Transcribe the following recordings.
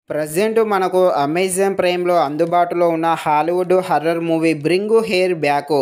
Present మనకు Amazon ప్రైమ్‌లో అందుబాటులో ఉన్న Hollywood horror movie 'bring hair back'.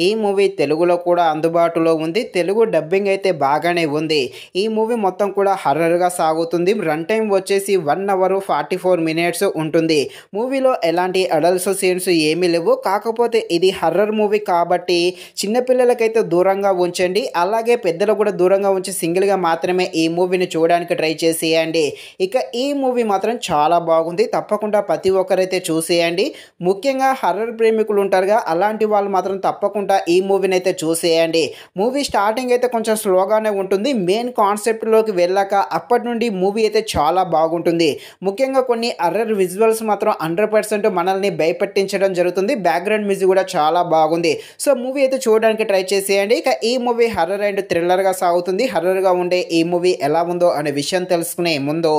ఈ మూవీ తెలుగులో కూడా అందుబాటులో ఉంది. తెలుగు డబ్బింగ్ అయితే బాగానే ఉంది. ఈ మూవీ మొత్తం కూడా హర్రర్‌గా సాగుతుంది. రన్ టైమ్ వచ్చేసి 1 అవర్ 44 మినిట్స్ ఉంటుంది. మూవీలో ఎలాంటి అడల్ట్స్ సీన్స్ ఏమీ లేవు. కాకపోతే ఇది హర్రర్ మూవీ కాబట్టి చిన్న పిల్లలకైతే దూరంగా ఉంచండి. అలాగే పెద్దలు కూడా దూరంగా ఉంచి సింగిల్‌గా మాత్రమే ఈ మూవీని చూడడానికి ట్రై చేసేయండి. ఇక ఈ మూవీ మాత్రం చాలా బాగుంది. తప్పకుండా ప్రతి ఒక్కరైతే చూసేయండి. ముఖ్యంగా హర్రర్ ప్రేమికులు ఉంటారుగా, అలాంటి వాళ్ళు మాత్రం తప్పకుండా ఈ మూవీని అయితే చూసేయండి. మూవీ స్టార్టింగ్ అయితే కొంచెం స్లోగానే ఉంటుంది. మెయిన్ కాన్సెప్ట్లోకి వెళ్ళాక అప్పటి నుండి మూవీ అయితే చాలా బాగుంటుంది. ముఖ్యంగా కొన్ని హర్రర్ విజువల్స్ మాత్రం 100% మనల్ని భయపెట్టించడం జరుగుతుంది. బ్యాక్గ్రౌండ్ మ్యూజిక్ కూడా చాలా బాగుంది. సో మూవీ అయితే చూడడానికి ట్రై చేసేయండి. ఇక ఈ మూవీ హర్రర్ అండ్ థ్రిల్లర్గా సాగుతుంది. హర్రర్గా ఉండే ఈ మూవీ ఎలా ఉందో అనే విషయం తెలుసుకునే ముందు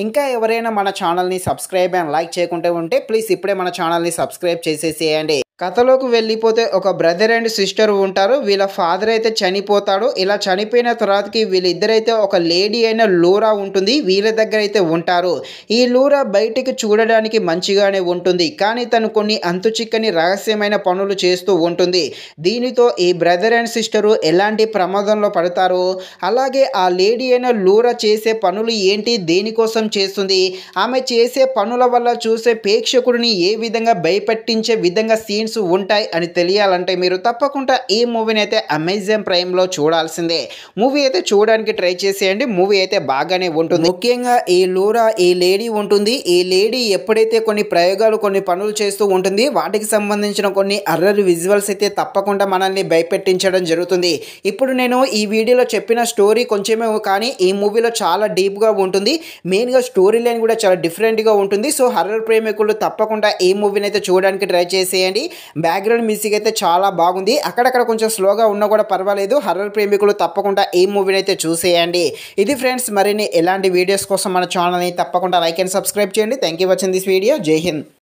ఇంకా ఎవరైనా మన ఛానల్ని సబ్స్క్రైబ్ అండ్ లైక్ చేయకుంటే ఉంటే ప్లీజ్ ఇప్పుడే మన ఛానల్ని సబ్స్క్రైబ్ చేసేసేయండి. కథలోకి వెళ్ళిపోతే ఒక బ్రదర్ అండ్ సిస్టర్ ఉంటారు. వీళ్ళ ఫాదర్ అయితే చనిపోతాడు. ఇలా చనిపోయిన తర్వాతకి వీళ్ళిద్దరైతే ఒక లేడీ అయిన లూరా ఉంటుంది. వీళ్ళ దగ్గర అయితే ఉంటారు. ఈ లూరా బయటికి చూడడానికి మంచిగానే ఉంటుంది. కానీ తను కొన్ని అంతుచిక్కని రహస్యమైన పనులు చేస్తూ ఉంటుంది. దీనితో ఈ బ్రదర్ అండ్ సిస్టరు ఎలాంటి ప్రమాదంలో పడతారు, అలాగే ఆ లేడీ అయిన లూరా చేసే పనులు ఏంటి, దేనికోసం చేస్తుంది, ఆమె చేసే పనుల వల్ల చూసే ప్రేక్షకుడిని ఏ విధంగా భయపెట్టించే విధంగా సీన్స్ ఉంటాయి అని తెలియాలంటే మీరు తప్పకుండా ఈ మూవీని అయితే అమెజాన్ ప్రైమ్‌లో చూడాల్సిందే. మూవీ అయితే చూడడానికి ట్రై చేసేయండి. మూవీ అయితే బాగానే ఉంటుంది. ముఖ్యంగా ఈ లూరా ఈ లేడీ ఉంటుంది. ఈ లేడీ ఎప్పుడైతే కొన్ని ప్రయోగాలు కొన్ని పనులు చేస్తూ ఉంటుంది, వాటికి సంబంధించిన కొన్ని హర్రర్ విజువల్స్ అయితే తప్పకుండా మనల్ని భయపెట్టించడం జరుగుతుంది. ఇప్పుడు నేను ఈ వీడియోలో చెప్పిన స్టోరీ కొంచెమే కానీ ఈ మూవీలో చాలా డీప్గా ఉంటుంది. మెయిన్గా స్టోరీ లైన్ కూడా చాలా డిఫరెంట్గా ఉంటుంది. సో హర్రర్ ప్రేమికులు తప్పకుండా ఈ మూవీని అయితే చూడడానికి ట్రై చేసేయండి. బ్యాక్గ్రౌండ్ మ్యూజిక్ అయితే చాలా బాగుంది. అక్కడక్కడ కొంచెం స్లోగా ఉన్నా కూడా పర్వాలేదు. హర్రర్ ప్రేమికులు తప్పకుండా ఈ మూవీని అయితే చూసేయండి. ఇది ఫ్రెండ్స్, మరిన్ని ఎలాంటి వీడియోస్ కోసం మన ఛానల్ని తప్పకుండా లైక్ అండ్ సబ్స్క్రైబ్ చేయండి. Thank you watching this video. జై హింద్.